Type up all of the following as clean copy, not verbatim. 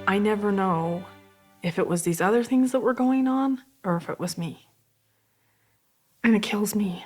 I never know if it was these other things that were going on or if it was me. And it kills me.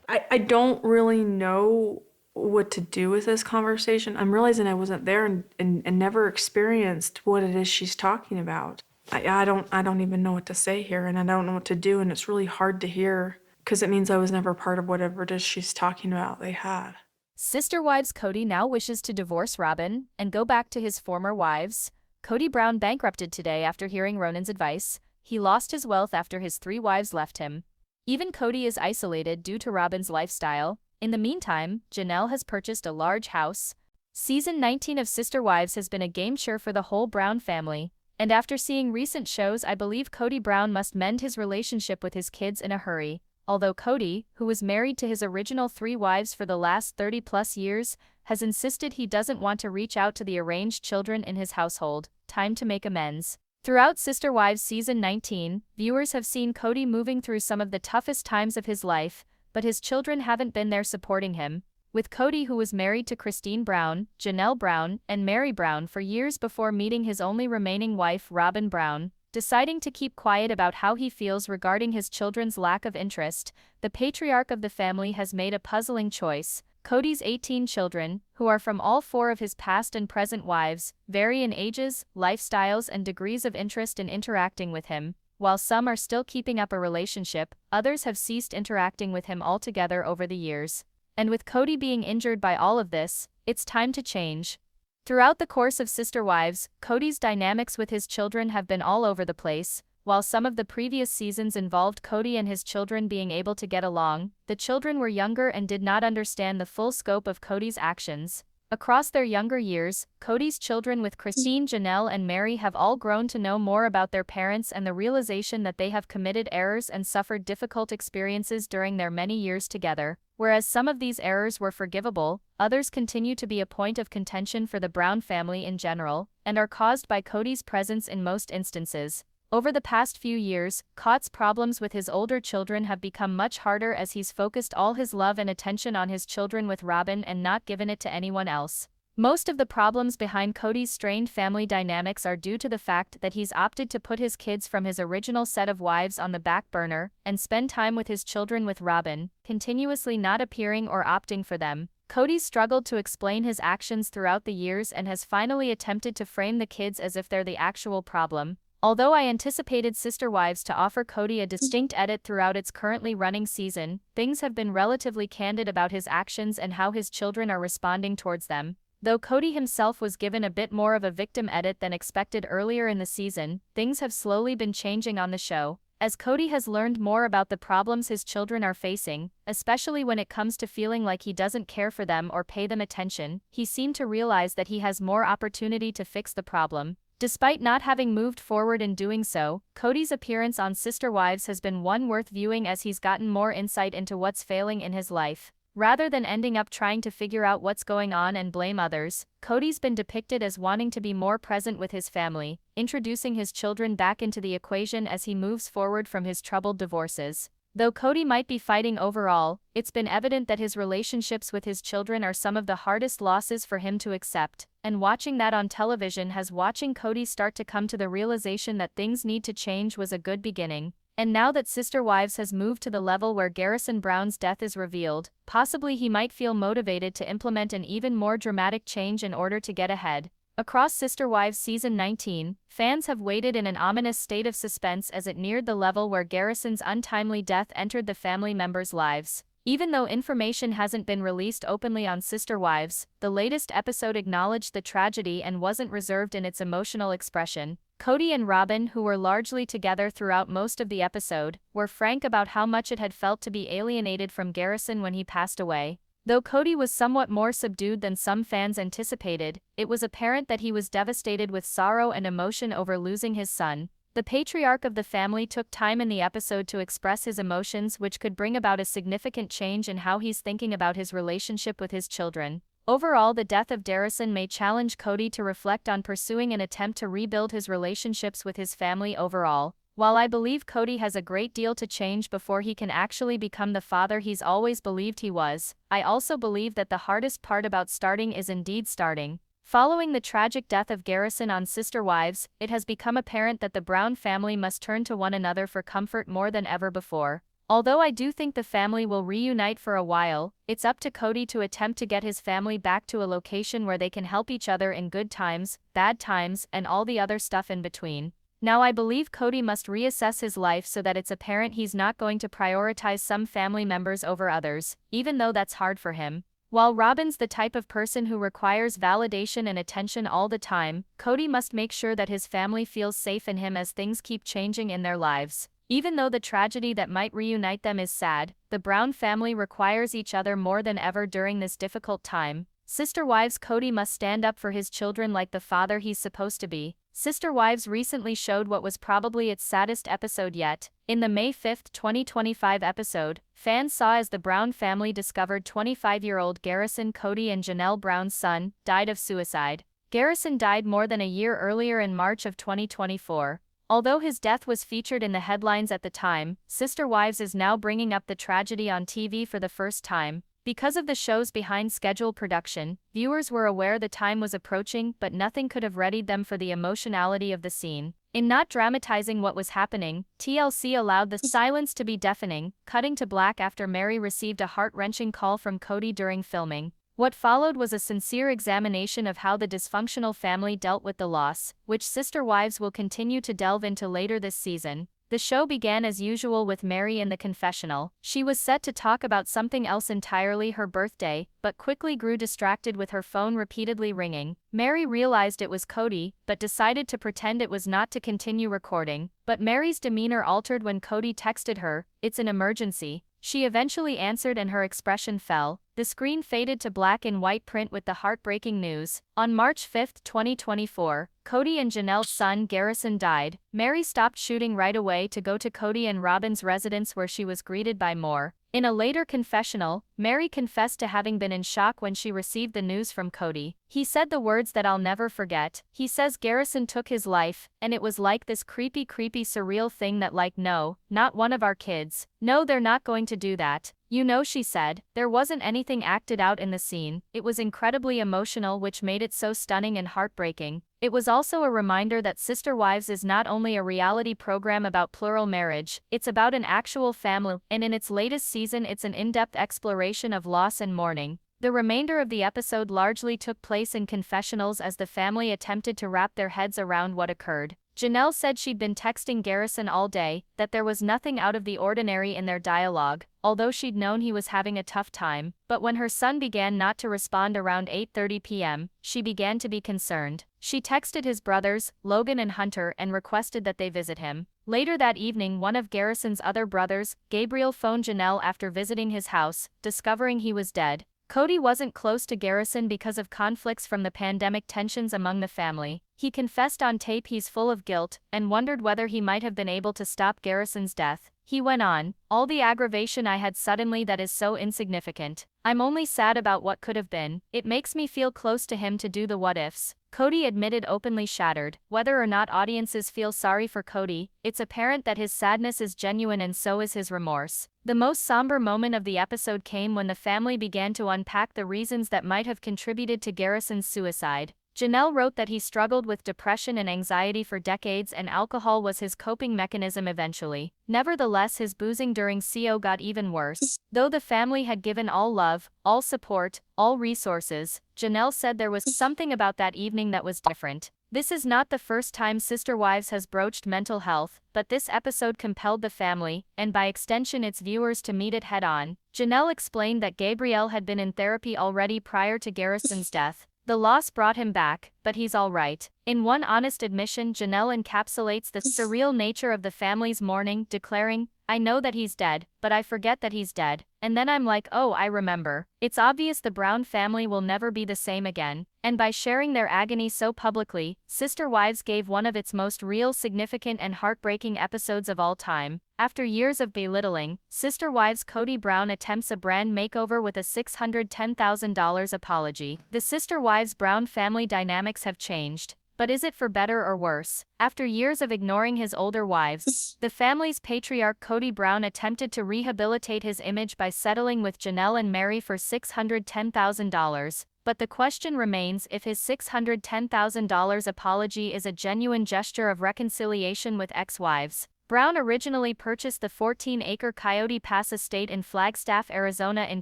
I don't really know what to do with this conversation. I'm realizing I wasn't there and never experienced what it is she's talking about. I don't even know what to say here, and I don't know what to do, and it's really hard to hear because it means I was never part of whatever it is she's talking about they had. Sister Wives Kody now wishes to divorce Robyn and go back to his former wives. Kody Brown bankrupted today after hearing Ronan's advice. He lost his wealth after his 3 wives left him. Even Kody is isolated due to Robyn's lifestyle. In the meantime, Janelle has purchased a large house. Season 19 of Sister Wives has been a game-changer for the whole Brown family, and after seeing recent shows, I believe Kody Brown must mend his relationship with his kids in a hurry. Although Kody, who was married to his original 3 wives for the last 30-plus years, has insisted he doesn't want to reach out to the arranged children in his household. Time to make amends. Throughout Sister Wives Season 19, viewers have seen Kody moving through some of the toughest times of his life, but his children haven't been there supporting him. With Kody, who was married to Christine Brown, Janelle Brown, and Meri Brown for years before meeting his only remaining wife, Robyn Brown, deciding to keep quiet about how he feels regarding his children's lack of interest, the patriarch of the family has made a puzzling choice. Kody's 18 children, who are from all 4 of his past and present wives, vary in ages, lifestyles, and degrees of interest in interacting with him. While some are still keeping up a relationship, others have ceased interacting with him altogether over the years. And with Kody being injured by all of this, it's time to change. Throughout the course of Sister Wives, Kody's dynamics with his children have been all over the place. While some of the previous seasons involved Kody and his children being able to get along, the children were younger and did not understand the full scope of Kody's actions. Across their younger years, Kody's children with Christine, Janelle, and Meri have all grown to know more about their parents and the realization that they have committed errors and suffered difficult experiences during their many years together. Whereas some of these errors were forgivable, others continue to be a point of contention for the Brown family in general, and are caused by Kody's presence in most instances. Over the past few years, Kody's problems with his older children have become much harder as he's focused all his love and attention on his children with Robyn and not given it to anyone else. Most of the problems behind Kody's strained family dynamics are due to the fact that he's opted to put his kids from his original set of wives on the back burner and spend time with his children with Robyn, continuously not appearing or opting for them. Kody's struggled to explain his actions throughout the years and has finally attempted to frame the kids as if they're the actual problem. Although I anticipated Sister Wives to offer Kody a distinct edit throughout its currently running season, things have been relatively candid about his actions and how his children are responding towards them. Though Kody himself was given a bit more of a victim edit than expected earlier in the season, things have slowly been changing on the show. As Kody has learned more about the problems his children are facing, especially when it comes to feeling like he doesn't care for them or pay them attention, he seemed to realize that he has more opportunity to fix the problem. Despite not having moved forward in doing so, Kody's appearance on Sister Wives has been one worth viewing as he's gotten more insight into what's failing in his life. Rather than ending up trying to figure out what's going on and blame others, Kody's been depicted as wanting to be more present with his family, introducing his children back into the equation as he moves forward from his troubled divorces. Though Kody might be fighting overall, it's been evident that his relationships with his children are some of the hardest losses for him to accept, and watching that on television has watching Kody start to come to the realization that things need to change was a good beginning. And now that Sister Wives has moved to the level where Garrison Brown's death is revealed, possibly he might feel motivated to implement an even more dramatic change in order to get ahead. Across Sister Wives Season 19, fans have waited in an ominous state of suspense as it neared the level where Garrison's untimely death entered the family members' lives. Even though information hasn't been released openly on Sister Wives, the latest episode acknowledged the tragedy and wasn't reserved in its emotional expression. Kody and Robyn, who were largely together throughout most of the episode, were frank about how much it had felt to be alienated from Garrison when he passed away. Though Kody was somewhat more subdued than some fans anticipated, it was apparent that he was devastated with sorrow and emotion over losing his son. The patriarch of the family took time in the episode to express his emotions, which could bring about a significant change in how he's thinking about his relationship with his children. Overall, the death of Garrison may challenge Kody to reflect on pursuing an attempt to rebuild his relationships with his family overall. While I believe Kody has a great deal to change before he can actually become the father he's always believed he was, I also believe that the hardest part about starting is indeed starting. Following the tragic death of Garrison on Sister Wives, it has become apparent that the Brown family must turn to one another for comfort more than ever before. Although I do think the family will reunite for a while, it's up to Kody to attempt to get his family back to a location where they can help each other in good times, bad times, and all the other stuff in between. Now I believe Kody must reassess his life so that it's apparent he's not going to prioritize some family members over others, even though that's hard for him. While Robyn's the type of person who requires validation and attention all the time, Kody must make sure that his family feels safe in him as things keep changing in their lives. Even though the tragedy that might reunite them is sad, the Brown family requires each other more than ever during this difficult time. Sister Wives Kody must stand up for his children like the father he's supposed to be. Sister Wives recently showed what was probably its saddest episode yet. In the May 5, 2025 episode, fans saw as the Brown family discovered 25-year-old Garrison Kody and Janelle Brown's son died of suicide. Garrison died more than a year earlier in March of 2024. Although his death was featured in the headlines at the time, Sister Wives is now bringing up the tragedy on TV for the first time. Because of the show's behind-schedule production, viewers were aware the time was approaching, but nothing could have readied them for the emotionality of the scene. In not dramatizing what was happening, TLC allowed the silence to be deafening, cutting to black after Meri received a heart-wrenching call from Kody during filming. What followed was a sincere examination of how the dysfunctional family dealt with the loss, which Sister Wives will continue to delve into later this season. The show began as usual with Meri in the confessional. She was set to talk about something else entirely, her birthday, but quickly grew distracted with her phone repeatedly ringing. Meri realized it was Kody, but decided to pretend it was not to continue recording. But Meri's demeanor altered when Kody texted her, "It's an emergency." She eventually answered and her expression fell. The screen faded to black in white print with the heartbreaking news. On March 5, 2024, Kody and Janelle's son Garrison died. Meri stopped shooting right away to go to Kody and Robyn's residence where she was greeted by more. In a later confessional, Meri confessed to having been in shock when she received the news from Kody. He said the words that I'll never forget. He says Garrison took his life, and it was like this creepy surreal thing that like no, not one of our kids. No, they're not going to do that. You know, she said, there wasn't anything acted out in the scene. It was incredibly emotional, which made it so stunning and heartbreaking. It was also a reminder that Sister Wives is not only a reality program about plural marriage, it's about an actual family, and in its latest season it's an in-depth exploration of loss and mourning. The remainder of the episode largely took place in confessionals as the family attempted to wrap their heads around what occurred. Janelle said she'd been texting Garrison all day, that there was nothing out of the ordinary in their dialogue, although she'd known he was having a tough time. But when her son began not to respond around 8:30 p.m., she began to be concerned. She texted his brothers, Logan and Hunter, and requested that they visit him. Later that evening, one of Garrison's other brothers, Gabriel, phoned Janelle after visiting his house, discovering he was dead. Kody wasn't close to Garrison because of conflicts from the pandemic tensions among the family. He confessed on tape he's full of guilt, and wondered whether he might have been able to stop Garrison's death. He went on, "All the aggravation I had suddenly that is so insignificant. I'm only sad about what could have been. It makes me feel close to him to do the what-ifs." Kody admitted openly shattered. Whether or not audiences feel sorry for Kody, it's apparent that his sadness is genuine and so is his remorse. The most somber moment of the episode came when the family began to unpack the reasons that might have contributed to Garrison's suicide. Janelle wrote that he struggled with depression and anxiety for decades and alcohol was his coping mechanism eventually. Nevertheless, his boozing during CO got even worse. Though the family had given all love, all support, all resources, Janelle said there was something about that evening that was different. This is not the first time Sister Wives has broached mental health, but this episode compelled the family, and by extension its viewers, to meet it head-on. Janelle explained that Gabriel had been in therapy already prior to Garrison's death. The loss brought him back, but he's all right. In one honest admission, Janelle encapsulates the surreal nature of the family's mourning, declaring, "I know that he's dead, but I forget that he's dead. And then I'm like, oh, I remember." It's obvious the Brown family will never be the same again. And by sharing their agony so publicly, Sister Wives gave one of its most real, significant, and heartbreaking episodes of all time. After years of belittling, Sister Wives Kody Brown attempts a brand makeover with a $610,000 apology. The Sister Wives Brown family dynamics have changed. But is it for better or worse? After years of ignoring his older wives, the family's patriarch Kody Brown attempted to rehabilitate his image by settling with Janelle and Meri for $610,000. but the question remains if his $610,000 apology is a genuine gesture of reconciliation with ex-wives. Brown originally purchased the 14-acre Coyote Pass estate in Flagstaff, Arizona in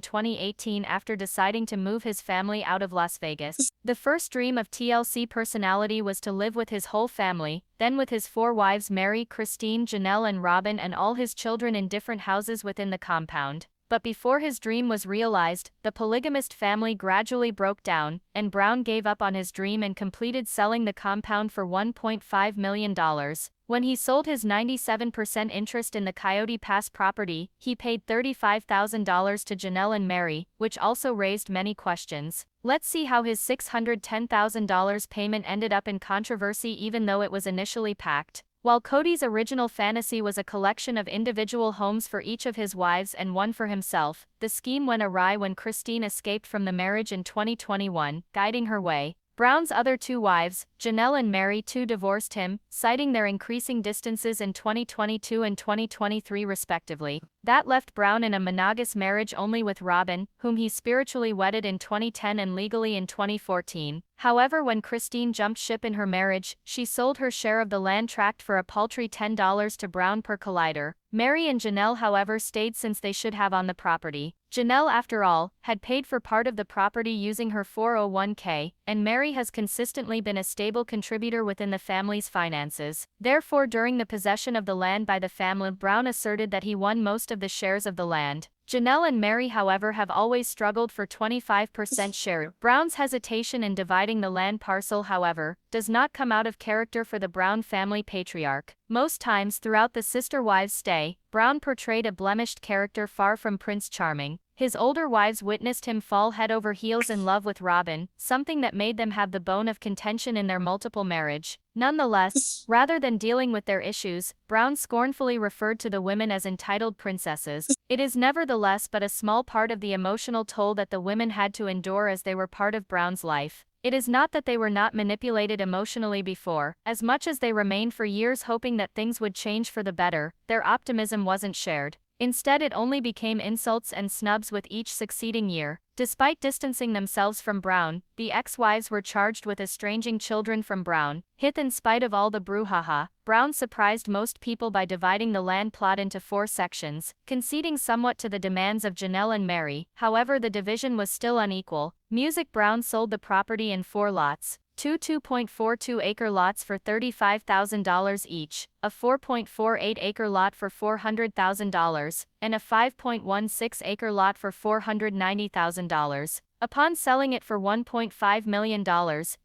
2018 after deciding to move his family out of Las Vegas. The first dream of TLC personality was to live with his whole family, then with his 4 wives Meri, Christine, Janelle and Robyn and all his children in different houses within the compound. But before his dream was realized, the polygamist family gradually broke down, and Brown gave up on his dream and completed selling the compound for $1.5 million. When he sold his 97% interest in the Coyote Pass property, he paid $35,000 to Janelle and Meri, which also raised many questions. Let's see how his $610,000 payment ended up in controversy even though it was initially packed. While Kody's original fantasy was a collection of individual homes for each of his wives and one for himself, the scheme went awry when Christine escaped from the marriage in 2021, guiding her way. Brown's other 2 wives, Janelle and Meri too, divorced him, citing their increasing distances in 2022 and 2023 respectively. That left Brown in a monogamous marriage only with Robyn, whom he spiritually wedded in 2010 and legally in 2014. However, when Christine jumped ship in her marriage, she sold her share of the land tract for a paltry $10 to Brown per collider. Meri and Janelle, however, stayed since they should have on the property. Janelle, after all, had paid for part of the property using her 401k, and Meri has consistently been a stable contributor within the family's finances. Therefore, during the possession of the land by the family, Brown asserted that he won most of the shares of the land. Janelle and Meri, however, have always struggled for 25% share. Brown's hesitation in dividing the land parcel, however, does not come out of character for the Brown family patriarch. Most times throughout the sister wives' stay, Brown portrayed a blemished character far from Prince Charming. His older wives witnessed him fall head over heels in love with Robyn, something that made them have the bone of contention in their multiple marriage. Nonetheless, rather than dealing with their issues, Brown scornfully referred to the women as entitled princesses. It is nevertheless but a small part of the emotional toll that the women had to endure as they were part of Brown's life. It is not that they were not manipulated emotionally before, as much as they remained for years hoping that things would change for the better, their optimism wasn't shared. Instead, it only became insults and snubs with each succeeding year. Despite distancing themselves from Brown, the ex-wives were charged with estranging children from Brown. In spite of all the brouhaha, Brown surprised most people by dividing the land plot into 4 sections, conceding somewhat to the demands of Janelle and Meri. However, the division was still unequal. Brown sold the property in 4 lots. 2 2.42-acre lots for $35,000 each, a 4.48-acre lot for $400,000, and a 5.16-acre lot for $490,000. Upon selling it for $1.5 million,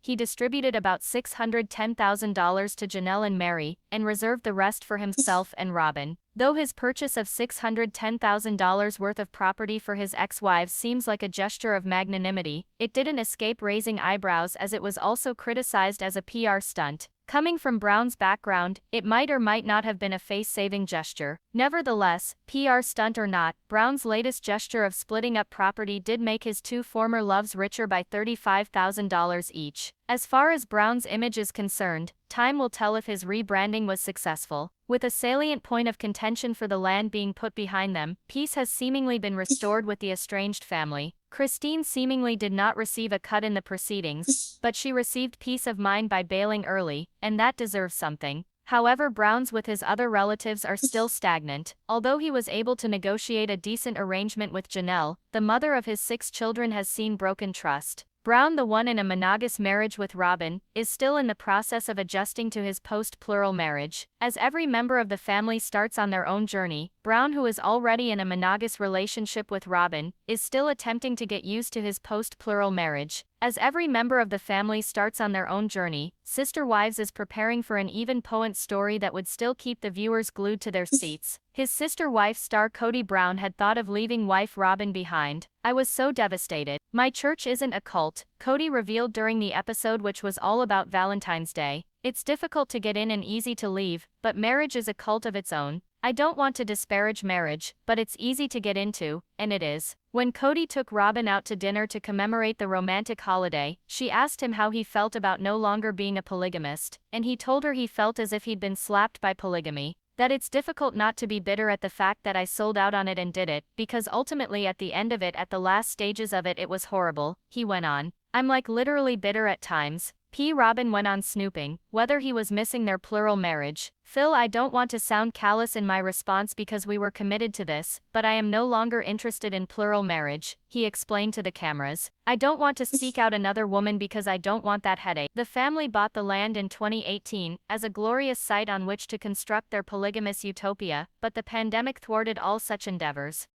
he distributed about $610,000 to Janelle and Meri, and reserved the rest for himself and Robyn. Though his purchase of $610,000 worth of property for his ex-wives seems like a gesture of magnanimity, it didn't escape raising eyebrows as it was also criticized as a PR stunt. Coming from Brown's background, it might or might not have been a face-saving gesture. Nevertheless, PR stunt or not, Brown's latest gesture of splitting up property did make his 2 former loves richer by $35,000 each. As far as Brown's image is concerned, time will tell if his rebranding was successful. With a salient point of contention for the land being put behind them, peace has seemingly been restored with the estranged family. Christine seemingly did not receive a cut in the proceedings, but she received peace of mind by bailing early, and that deserves something. However, Brown's with his other relatives are still stagnant. Although he was able to negotiate a decent arrangement with Janelle, the mother of his 6 children has seen broken trust. Brown, the one in a monogamous marriage with Robyn, is still in the process of adjusting to his post-plural marriage. As every member of the family starts on their own journey, Brown, who is already in a monogamous relationship with Robyn, is still attempting to get used to his post-plural marriage. As every member of the family starts on their own journey, Sister Wives is preparing for an even poignant story that would still keep the viewers glued to their seats. His sister wife star Kody Brown had thought of leaving wife Robyn behind. "I was so devastated. My church isn't a cult," Kody revealed during the episode, which was all about Valentine's Day. "It's difficult to get in and easy to leave, but marriage is a cult of its own. I don't want to disparage marriage, but it's easy to get into, and it is." When Kody took Robyn out to dinner to commemorate the romantic holiday, she asked him how he felt about no longer being a polygamist, and he told her he felt as if he'd been slapped by polygamy. That it's difficult not to be bitter at the fact that I sold out on it and did it, because ultimately at the end of it, at the last stages of it, it was horrible, he went on. I'm like literally bitter at times. P. Robyn went on snooping, whether he was missing their plural marriage. Phil, I don't want to sound callous in my response because we were committed to this, but I am no longer interested in plural marriage, he explained to the cameras. I don't want to seek out another woman because I don't want that headache. The family bought the land in 2018 as a glorious site on which to construct their polygamous utopia, but the pandemic thwarted all such endeavors.